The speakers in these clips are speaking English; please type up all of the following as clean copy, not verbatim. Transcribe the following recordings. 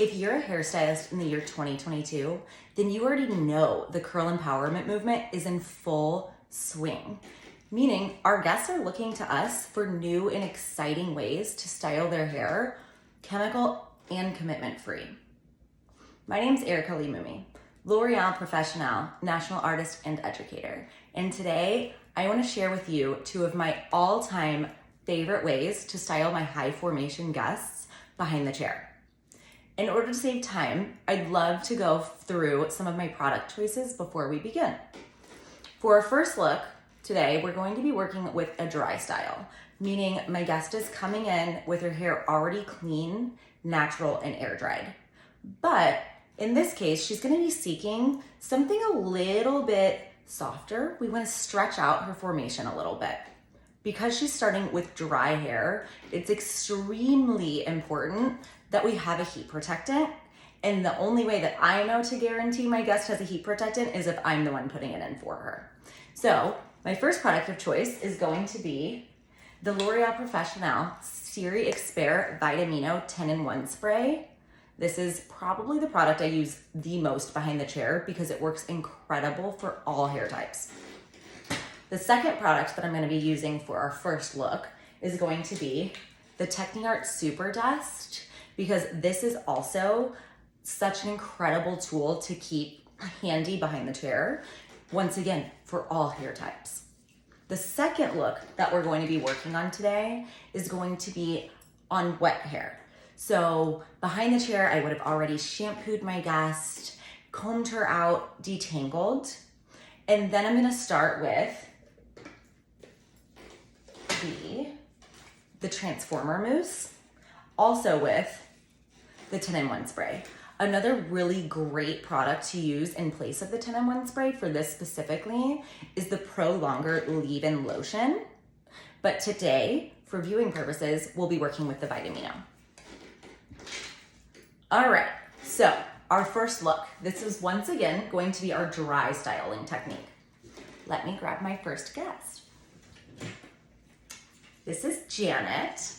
If you're a hairstylist in the year 2022, then you already know the curl empowerment movement is in full swing, meaning our guests are looking to us for new and exciting ways to style their hair, chemical and commitment free. My name's Erica Limumi, L'Oreal Professionnel, national artist and educator. And today I want to share with you two of my all-time favorite ways to style my high formation guests behind the chair. In order to save time, I'd love to go through some of my product choices before we begin. For our first look today, we're going to be working with a dry style, meaning my guest is coming in with her hair already clean, natural, and air dried. But in this case, she's going to be seeking something a little bit softer. We want to stretch out her formation a little bit. Because she's starting with dry hair, it's extremely important that we have a heat protectant. And the only way that I know to guarantee my guest has a heat protectant is if I'm the one putting it in for her. So my first product of choice is going to be the L'Oreal Professionnel Siri Expert Vitamino 10-in-1 Spray. This is probably the product I use the most behind the chair because it works incredible for all hair types. The second product that I'm going to be using for our first look is going to be the TechniArt Super Dust, because this is also such an incredible tool to keep handy behind the chair, once again, for all hair types. The second look that we're going to be working on today is going to be on wet hair. So behind the chair, I would have already shampooed my guest, combed her out, detangled, and then I'm going to start with the Transformer Mousse, also with the 10-in-1 spray. Another really great product to use in place of the 10-in-1 spray for this specifically is the Pro Longer Leave-In Lotion. But today, for viewing purposes, we'll be working with the Vitamino. All right, so our first look. This is once again going to be our dry styling technique. Let me grab my first guest. This is Janet,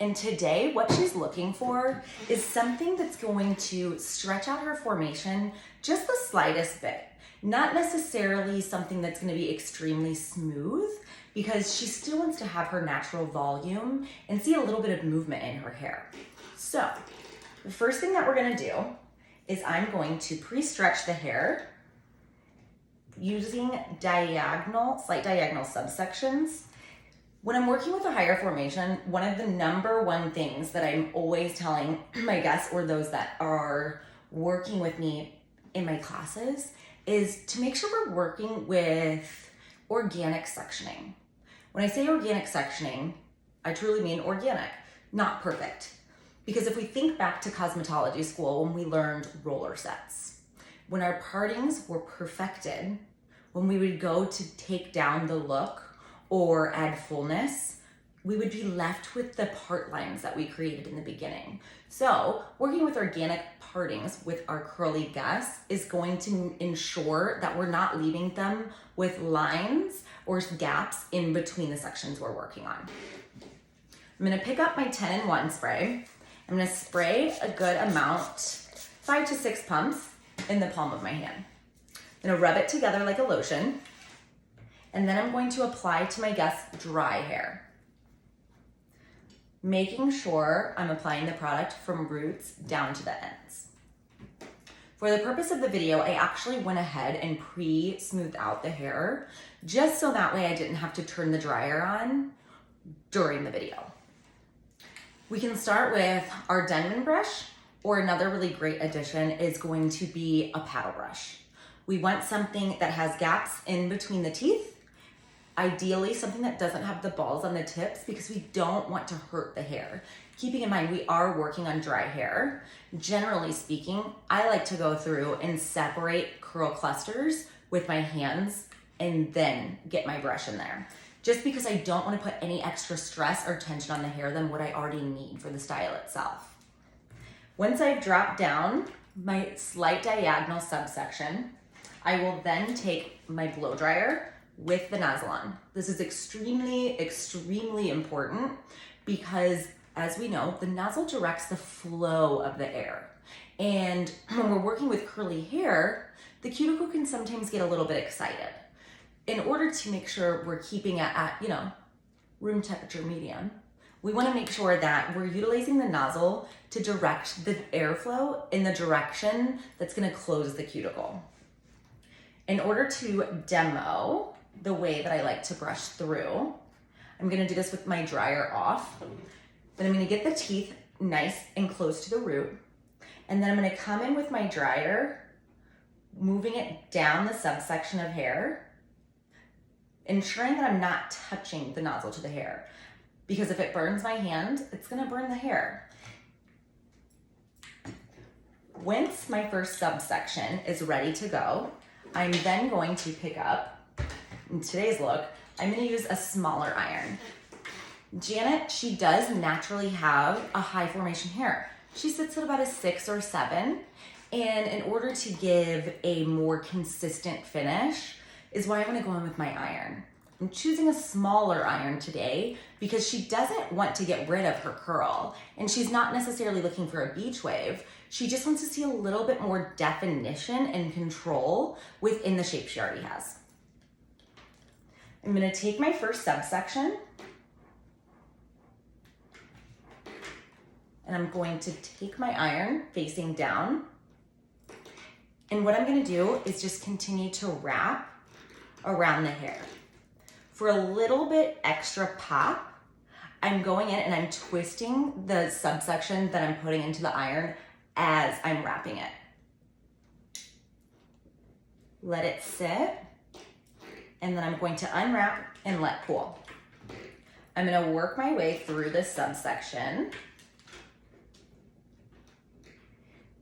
and today what she's looking for is something that's going to stretch out her formation just the slightest bit. Not necessarily something that's going to be extremely smooth, because she still wants to have her natural volume and see a little bit of movement in her hair. So the first thing that we're going to do is I'm going to pre-stretch the hair using slight diagonal subsections. When I'm working with a higher formation, one of the number one things that I'm always telling my guests or those that are working with me in my classes is to make sure we're working with organic sectioning. When I say organic sectioning, I truly mean organic, not perfect. Because if we think back to cosmetology school when we learned roller sets, when our partings were perfected, when we would go to take down the look or add fullness, we would be left with the part lines that we created in the beginning. So working with organic partings with our curly guests is going to ensure that we're not leaving them with lines or gaps in between the sections we're working on. I'm gonna pick up my 10-in-1 spray. I'm gonna spray a good amount, 5 to 6 pumps in the palm of my hand. I'm gonna rub it together like a lotion. And then I'm going to apply to my guest's dry hair, making sure I'm applying the product from roots down to the ends. For the purpose of the video, I actually went ahead and pre-smoothed out the hair, just so that way I didn't have to turn the dryer on during the video. We can start with our Denman brush, or another really great addition is going to be a paddle brush. We want something that has gaps in between the teeth. Ideally, something that doesn't have the balls on the tips because we don't want to hurt the hair. Keeping in mind, we are working on dry hair. Generally speaking, I like to go through and separate curl clusters with my hands and then get my brush in there. Just because I don't want to put any extra stress or tension on the hair than what I already need for the style itself. Once I've dropped down my slight diagonal subsection, I will then take my blow dryer with the nozzle on. This is extremely, extremely important because as we know, the nozzle directs the flow of the air. And when we're working with curly hair, the cuticle can sometimes get a little bit excited. In order to make sure we're keeping it at, room temperature medium, we want to make sure that we're utilizing the nozzle to direct the airflow in the direction that's going to close the cuticle. In order to demo the way that I like to brush through, I'm going to do this with my dryer off. Then I'm going to get the teeth nice and close to the root. And then I'm going to come in with my dryer, moving it down the subsection of hair, ensuring that I'm not touching the nozzle to the hair. Because if it burns my hand, it's going to burn the hair. Once my first subsection is ready to go, I'm then going to pick up, in today's look, I'm going to use a smaller iron. Janet, she does naturally have a high formation hair. She sits at about a 6 or 7. And in order to give a more consistent finish is why I'm going to go in with my iron. I'm choosing a smaller iron today because she doesn't want to get rid of her curl, and she's not necessarily looking for a beach wave. She just wants to see a little bit more definition and control within the shape she already has. I'm going to take my first subsection and I'm going to take my iron facing down. And what I'm going to do is just continue to wrap around the hair. For a little bit extra pop, I'm going in and I'm twisting the subsection that I'm putting into the iron as I'm wrapping it. Let it sit, and then I'm going to unwrap and let cool. I'm going to work my way through this subsection.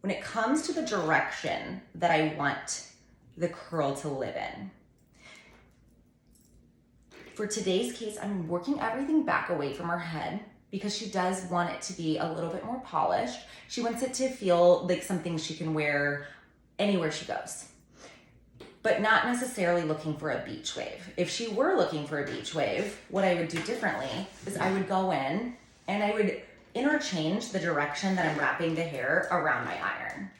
When it comes to the direction that I want the curl to live in, for today's case, I'm working everything back away from her head because she does want it to be a little bit more polished. She wants it to feel like something she can wear anywhere she goes, but not necessarily looking for a beach wave. If she were looking for a beach wave, what I would do differently is I would go in and I would interchange the direction that I'm wrapping the hair around my iron.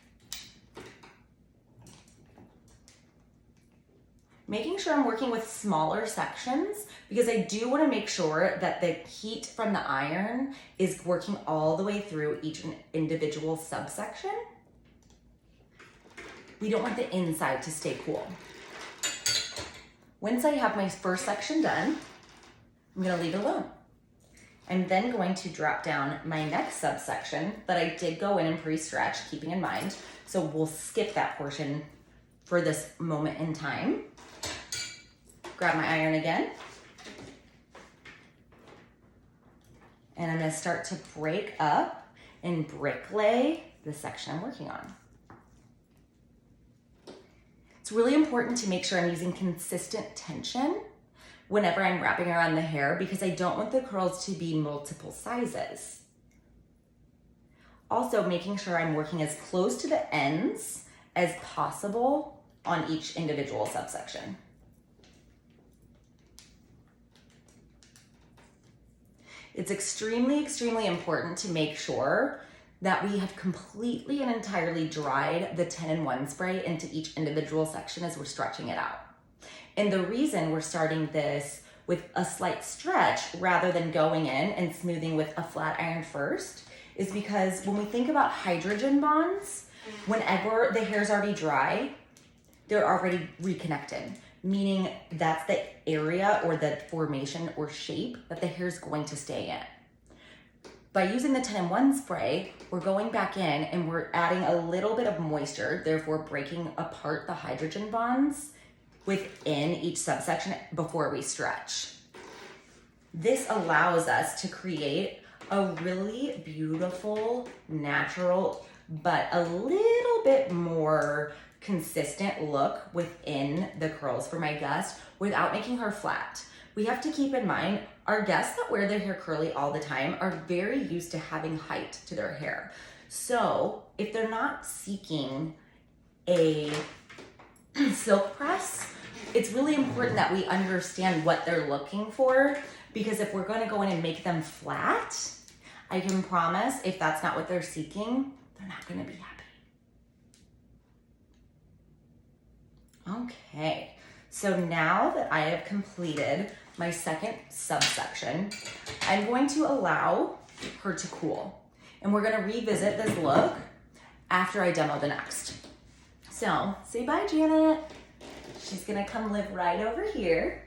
Making sure I'm working with smaller sections because I do want to make sure that the heat from the iron is working all the way through each individual subsection. We don't want the inside to stay cool. Once I have my first section done, I'm going to leave it alone. I'm then going to drop down my next subsection that I did go in and pre-stretch, keeping in mind. So we'll skip that portion for this moment in time. Grab my iron again. And I'm going to start to break up and bricklay the section I'm working on. It's really important to make sure I'm using consistent tension whenever I'm wrapping around the hair because I don't want the curls to be multiple sizes. Also, making sure I'm working as close to the ends as possible on each individual subsection. It's extremely, extremely important to make sure that we have completely and entirely dried the 10-in-1 spray into each individual section as we're stretching it out. And the reason we're starting this with a slight stretch rather than going in and smoothing with a flat iron first is because when we think about hydrogen bonds, whenever the hair's already dry, they're already reconnected, meaning that's the area or the formation or shape that the hair's going to stay in. By using the 10-in-1 spray, we're going back in and we're adding a little bit of moisture, therefore breaking apart the hydrogen bonds within each subsection before we stretch. This allows us to create a really beautiful, natural, but a little bit more consistent look within the curls for my guest without making her flat. We have to keep in mind, our guests that wear their hair curly all the time are very used to having height to their hair. So if they're not seeking a silk press, it's really important that we understand what they're looking for, because if we're going to go in and make them flat, I can promise if that's not what they're seeking, they're not gonna be happy. Okay, so now that I have completed my second subsection, I'm going to allow her to cool. And we're gonna revisit this look after I demo the next. So say bye, Janet. She's gonna come live right over here.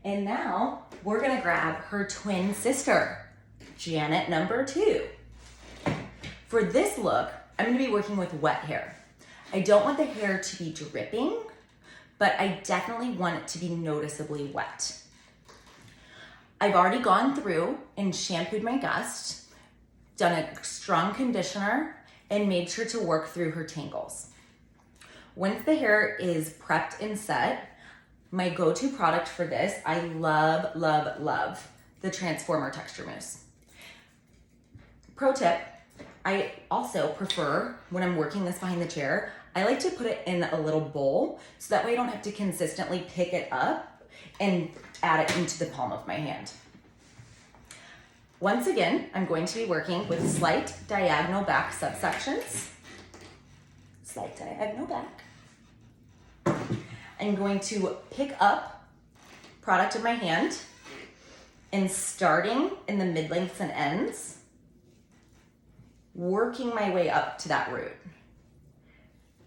And now we're gonna grab her twin sister, Janet number 2. For this look, I'm gonna be working with wet hair. I don't want the hair to be dripping, but I definitely want it to be noticeably wet. I've already gone through and shampooed my guest, done a strong conditioner, and made sure to work through her tangles. Once the hair is prepped and set, my go-to product for this, I love, love, love the Transformer Texture Mousse. Pro tip, I also prefer, when I'm working this behind the chair, I like to put it in a little bowl so that way I don't have to consistently pick it up and add it into the palm of my hand. Once again, I'm going to be working with slight diagonal back subsections. Slight diagonal back. I'm going to pick up product in my hand and starting in the mid-lengths and ends, working my way up to that root.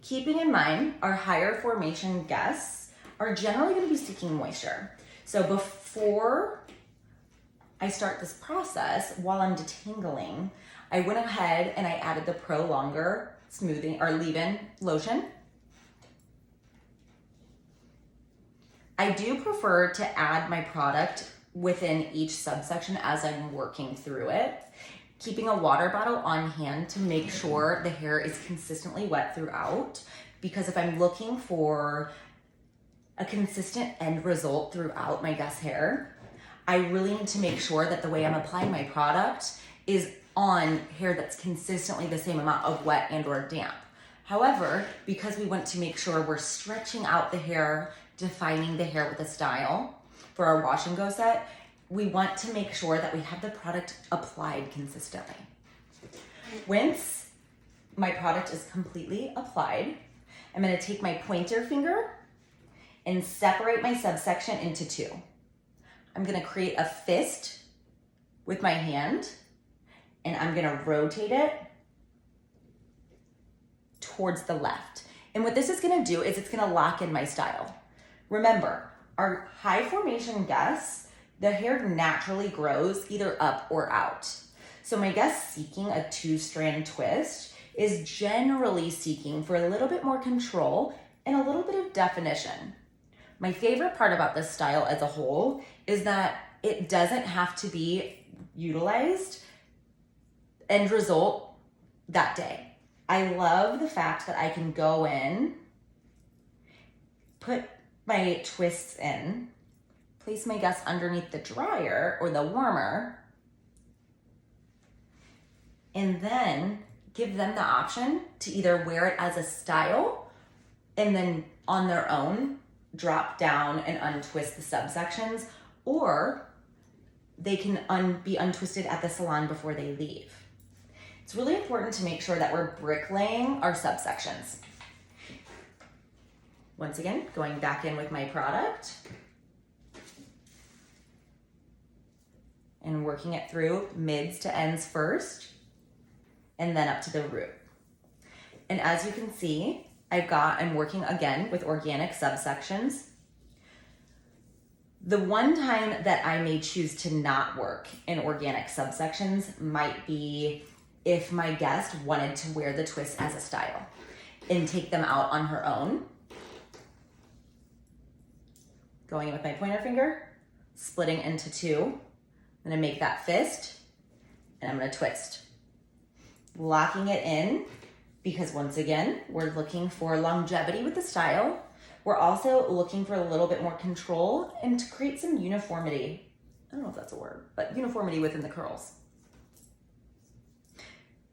Keeping in mind, our higher formation guests are generally going to be seeking moisture. So before I start this process, while I'm detangling, I went ahead and I added the Pro Longer smoothing or leave-in lotion. I do prefer to add my product within each subsection as I'm working through it, keeping a water bottle on hand to make sure the hair is consistently wet throughout, because if I'm looking for a consistent end result throughout my guest hair, I really need to make sure that the way I'm applying my product is on hair that's consistently the same amount of wet and or damp. However, because we want to make sure we're stretching out the hair, defining the hair with a style for our wash and go set, we want to make sure that we have the product applied consistently. Once my product is completely applied, I'm gonna take my pointer finger and separate my subsection into 2. I'm gonna create a fist with my hand, and I'm gonna rotate it towards the left. And what this is gonna do is it's gonna lock in my style. Remember, our high formation guests, the hair naturally grows either up or out. So my guest seeking a 2-strand twist is generally seeking for a little bit more control and a little bit of definition. My favorite part about this style as a whole is that it doesn't have to be utilized end result that day. I love the fact that I can go in, put my twists in, place my guest underneath the dryer or the warmer, and then give them the option to either wear it as a style and then on their own drop down and untwist the subsections, or they can be untwisted at the salon before they leave. It's really important to make sure that we're bricklaying our subsections. Once again, going back in with my product and working it through mids to ends first, and then up to the root. And as you can see, I'm working again with organic subsections. The one time that I may choose to not work in organic subsections might be if my guest wanted to wear the twist as a style and take them out on her own. Going in with my pointer finger, splitting into 2. I'm gonna make that fist, and I'm gonna twist. Locking it in, because once again, we're looking for longevity with the style. We're also looking for a little bit more control and to create some uniformity. I don't know if that's a word, but uniformity within the curls.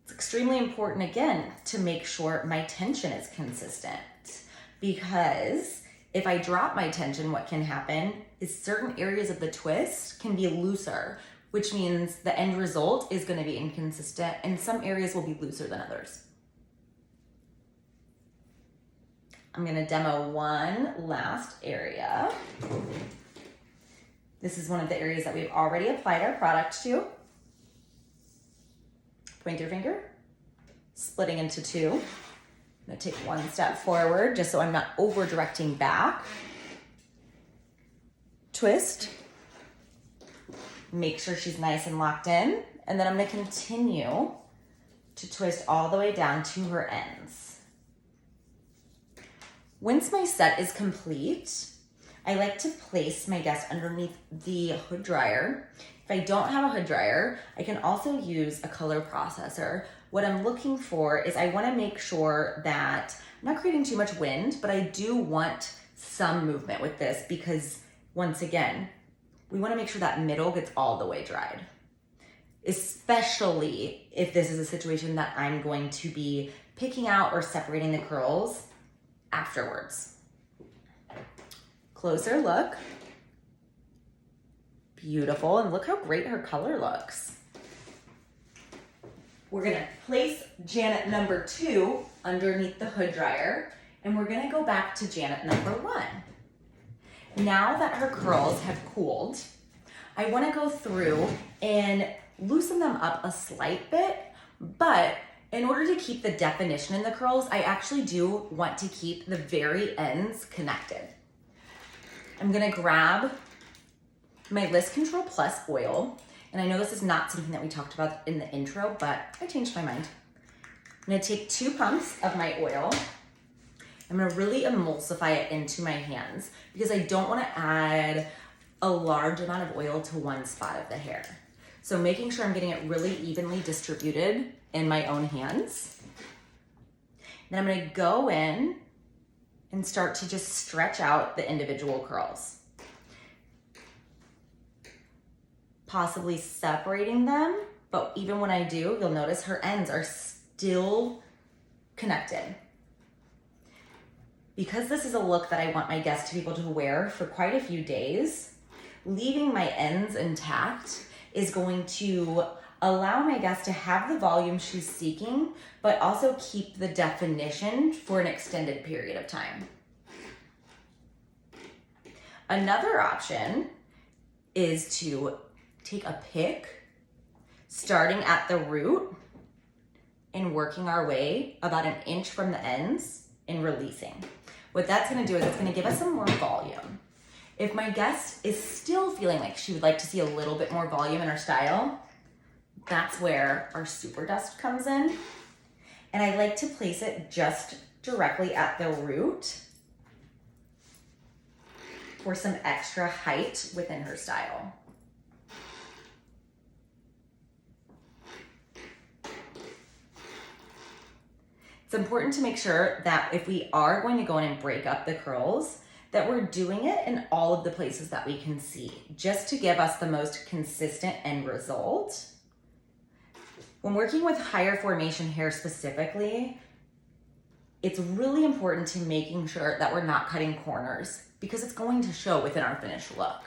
It's extremely important, again, to make sure my tension is consistent, because if I drop my tension, what can happen is certain areas of the twist can be looser which means the end result is gonna be inconsistent and some areas will be looser than others. I'm gonna demo one last area. This is one of the areas that we've already applied our product to. Point your finger, splitting into two. I'm gonna take one step forward just so I'm not over directing back. Twist. Make sure she's nice and locked in. And then I'm gonna continue to twist all the way down to her ends. Once my set is complete, I like to place my guest underneath the hood dryer. If I don't have a hood dryer, I can also use a color processor. What I'm looking for is I wanna make sure that I'm not creating too much wind, but I do want some movement with this because once again, we wanna make sure that middle gets all the way dried, especially if this is a situation that I'm going to be picking out or separating the curls afterwards. Closer look. Beautiful, and look how great her color looks. We're gonna place Janet number 2 underneath the hood dryer, and we're gonna go back to Janet number 1. Now that her curls have cooled, I wanna go through and loosen them up a slight bit, but in order to keep the definition in the curls, I actually do want to keep the very ends connected. I'm gonna grab my List Control Plus oil, and I know this is not something that we talked about in the intro, but I changed my mind. I'm gonna take 2 pumps of my oil. I'm gonna really emulsify it into my hands because I don't wanna add a large amount of oil to one spot of the hair. So making sure I'm getting it really evenly distributed in my own hands. Then I'm gonna go in and start to just stretch out the individual curls. Possibly separating them, but even when I do, you'll notice her ends are still connected. Because this is a look that I want my guest to be able to wear for quite a few days, leaving my ends intact is going to allow my guest to have the volume she's seeking, but also keep the definition for an extended period of time. Another option is to take a pick, starting at the root and working our way about 1 inch from the ends and releasing. What that's gonna do is it's gonna give us some more volume. If my guest is still feeling like she would like to see a little bit more volume in her style, that's where our super dust comes in. And I like to place it just directly at the root for some extra height within her style. It's important to make sure that if we are going to go in and break up the curls, that we're doing it in all of the places that we can see, just to give us the most consistent end result. When working with higher formation hair specifically, it's really important to making sure that we're not cutting corners because it's going to show within our finished look.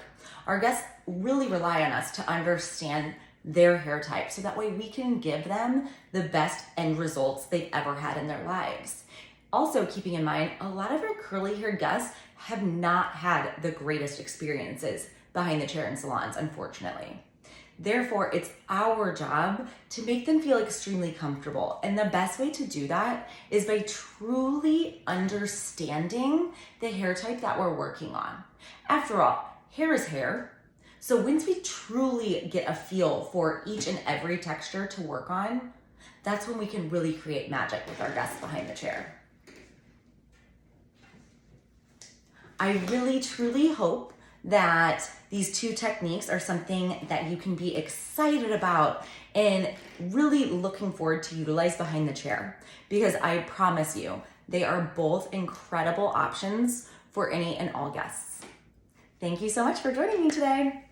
Our guests really rely on us to understand their hair type so that way we can give them the best end results they've ever had in their lives. Also keeping in mind, a lot of our curly haired guests have not had the greatest experiences behind the chair in salons, unfortunately. Therefore, it's our job to make them feel extremely comfortable. And the best way to do that is by truly understanding the hair type that we're working on. After all, hair is hair. So once we truly get a feel for each and every texture to work on, that's when we can really create magic with our guests behind the chair. I really, truly hope that these 2 techniques are something that you can be excited about and really looking forward to utilize behind the chair, because I promise you, they are both incredible options for any and all guests. Thank you so much for joining me today.